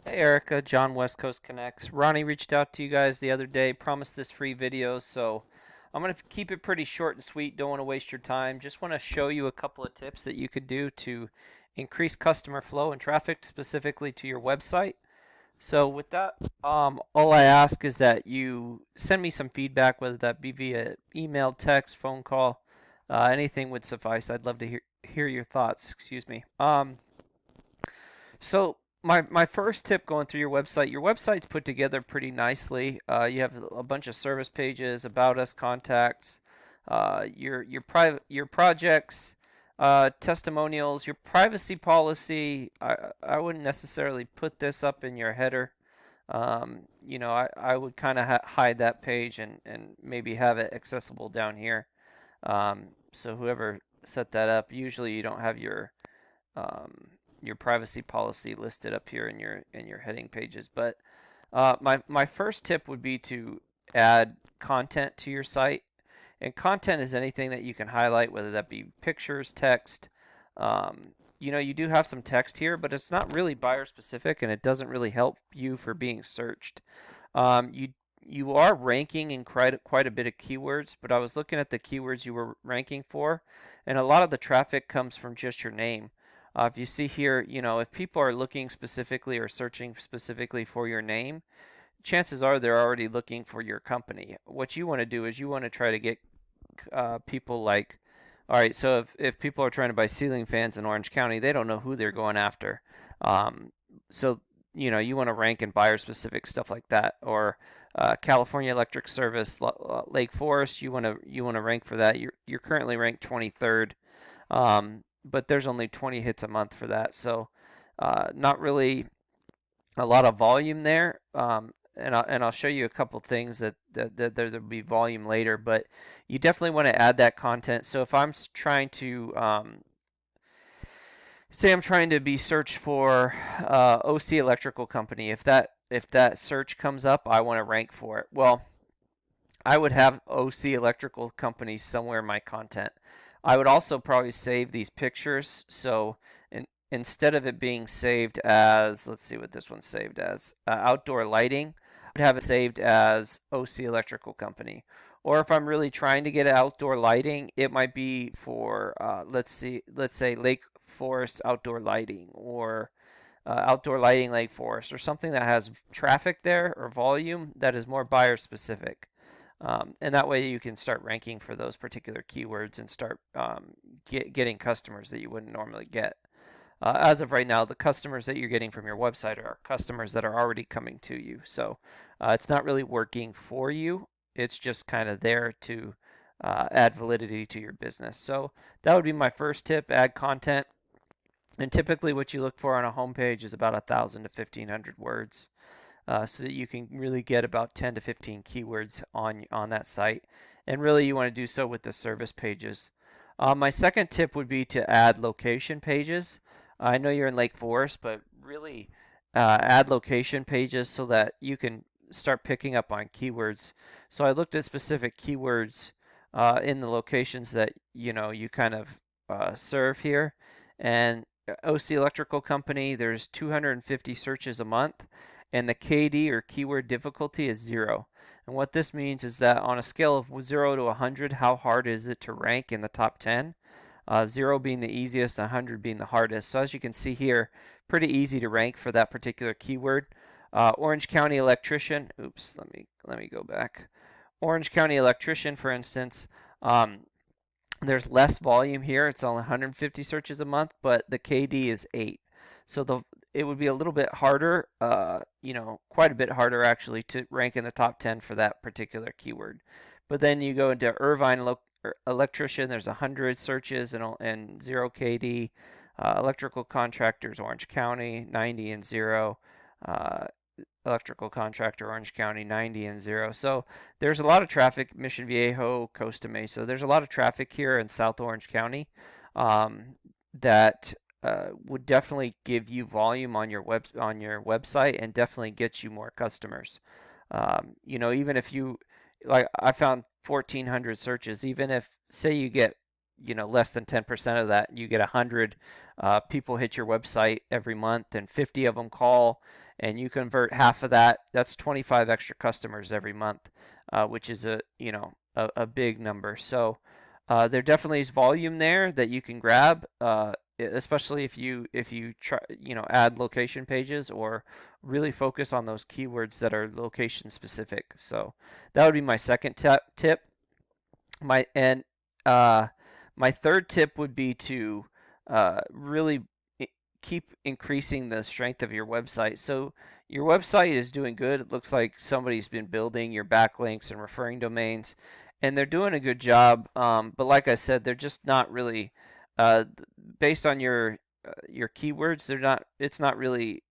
Hey Erica, John West Coast Connects. Ronnie reached out to you guys the other day, promised this free video, so I'm going to keep it pretty short and sweet. Don't want to waste your time. Just want to show you a couple of tips that you could do to increase customer flow and traffic specifically to your website. So with that, all I ask is that you send me some feedback, whether that be via email, text, phone call, anything would suffice. I'd love to hear your thoughts. Excuse me. So my first tip going through your website's put together pretty nicely. You have a bunch of service pages, about us, contacts, your projects, testimonials, your privacy policy. I wouldn't necessarily put this up in your header. I would kind of hide that page and maybe have it accessible down here. So whoever set that up, usually you don't have um, your privacy policy listed up here in your heading pages. But my first tip would be to add content to your site, and content is anything that you can highlight, whether that be pictures, text. You do have some text here, but it's not really buyer specific, and it doesn't really help you for being searched. You are ranking in quite a bit of keywords, but I was looking at the keywords you were ranking for, and a lot of the traffic comes from just your name. If you see here, if people are looking specifically or searching specifically for your name, chances are they're already looking for your company. What you want to do is you want to try to get people like, all right, so if people are trying to buy ceiling fans in Orange County, they don't know who they're going after. Um, so, you want to rank in buyer specific stuff like that. Or California Electric Service, Lake Forest, you want to rank for that. You're currently ranked 23rd. But there's only 20 hits a month for that, so not really a lot of volume there. And I'll show you a couple things that there'll be volume later, but you definitely want to add that content. So if I'm trying to say I'm trying to be searched for OC Electrical Company, if that search comes up, I want to rank for it. Well, I would have OC Electrical Company somewhere in my content. I would also probably save these pictures. So instead of it being saved as, let's see what this one's saved as, outdoor lighting, I would have it saved as OC Electrical Company. Or if I'm really trying to get outdoor lighting, it might be for, let's say Lake Forest outdoor lighting, or outdoor lighting Lake Forest, or something that has traffic there or volume that is more buyer specific. And that way you can start ranking for those particular keywords and start getting customers that you wouldn't normally get. As of right now, the customers that you're getting from your website are customers that are already coming to you. So it's not really working for you. It's just kind of there to add validity to your business. So that would be my first tip: add content. And typically, what you look for on a homepage is about 1,000 to 1,500 words, so that you can really get about 10 to 15 keywords on that site. And really, you want to do so with the service pages. My second tip would be to add location pages. I know you're in Lake Forest, but really add location pages so that you can start picking up on keywords. So I looked at specific keywords in the locations that you kind of serve here, and OC Electrical Company, there's 250 searches a month, and the KD, or keyword difficulty, is 0. And what this means is that on a scale of 0 to 100, how hard is it to rank in the top 10? 0 being the easiest, 100 being the hardest. So as you can see here, pretty easy to rank for that particular keyword. Orange County electrician. Oops, let me go back. Orange County electrician, for instance. There's less volume here. It's only 150 searches a month, but the KD is 8. So it would be a little bit harder, quite a bit harder actually, to rank in the top 10 for that particular keyword. But then you go into Irvine electrician, there's 100 searches and 0 KD. Electrical contractors, Orange County, 90 and 0. Uh, Electrical contractor, Orange County, 90 and 0. So there's a lot of traffic. Mission Viejo, Costa Mesa. There's a lot of traffic here in South Orange County, that would definitely give you volume on your website, and definitely get you more customers. Even if you, like, I found 1,400 searches. Even if, say, you get less than 10% of that, you get 100 people hit your website every month, and 50 of them call, and you convert half of that, that's 25 extra customers every month, which is a big number. So there definitely is volume there that you can grab, especially if you try add location pages or really focus on those keywords that are location specific. So that would be my second tip. My and my third tip would be to really keep increasing the strength of your website. So your website is doing good. It looks like somebody's been building your backlinks and referring domains, and they're doing a good job. But like I said, they're just not really uh, based on your keywords. They're not. It's not really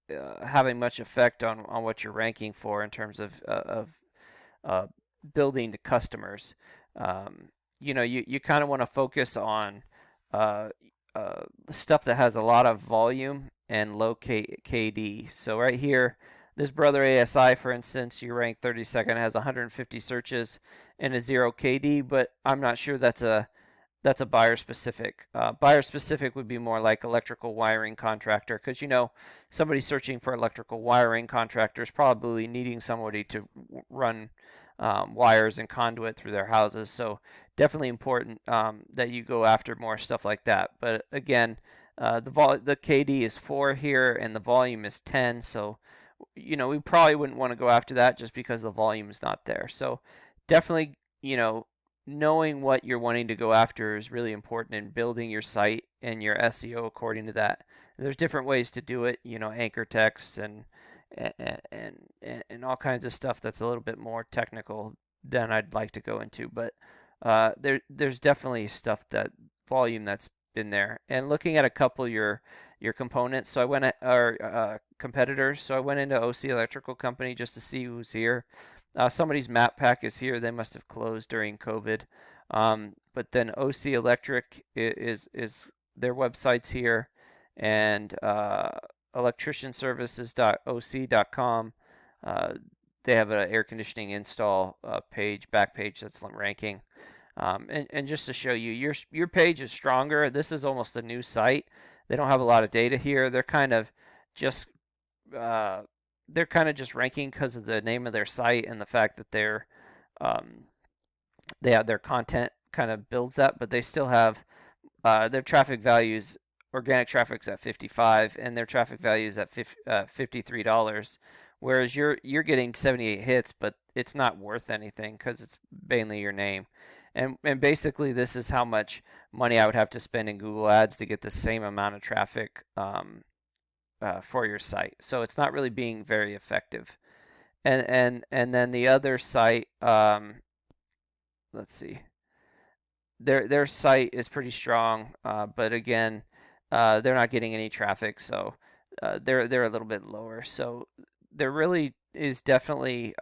having much effect on what you're ranking for in terms of uh, building to customers. Um, you kind of want to focus on uh, stuff that has a lot of volume and low KD. So right here, this Brother ASI, for instance, you rank 32nd, has 150 searches and a 0 KD, but I'm not sure that's a buyer specific. Buyer specific would be more like electrical wiring contractor, because somebody searching for electrical wiring contractors probably needing somebody to run wires and conduit through their houses. So definitely important that you go after more stuff like that. But again, the KD is 4 here and the volume is 10. So we probably wouldn't want to go after that just because the volume is not there. So definitely knowing what you're wanting to go after is really important in building your site and your SEO according to that. There's different ways to do it, anchor text and all kinds of stuff that's a little bit more technical than I'd like to go into. But there's definitely stuff that volume that's been there. And looking at a couple of your components, so I went at our competitors. So I went into OC Electrical Company just to see who's here. Somebody's map pack is here. They must have closed during COVID. But then OC Electric is their website's here, and electricianservices.oc.com. They have an air conditioning install back page that's ranking. And just to show you, your page is stronger. This is almost a new site. They don't have a lot of data here. They're kind of just ranking because of the name of their site and the fact that they have their content kind of builds that, but they still have their traffic values. Organic traffic's at 55, and their traffic value is at $53. Whereas you're getting 78 hits, but it's not worth anything because it's mainly your name. And basically, this is how much money I would have to spend in Google Ads to get the same amount of traffic for your site. So it's not really being very effective. And then the other site, let's see, their site is pretty strong, but again, they're not getting any traffic, so they're a little bit lower. So there really is definitely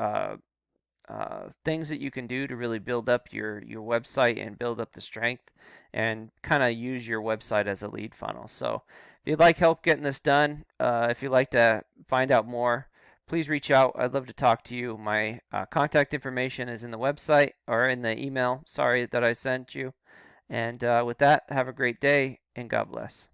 things that you can do to really build up your website and build up the strength and kind of use your website as a lead funnel. So if you'd like help getting this done, if you'd like to find out more, please reach out. I'd love to talk to you. My contact information is in the website or in the email, that I sent you. And with that, have a great day and God bless.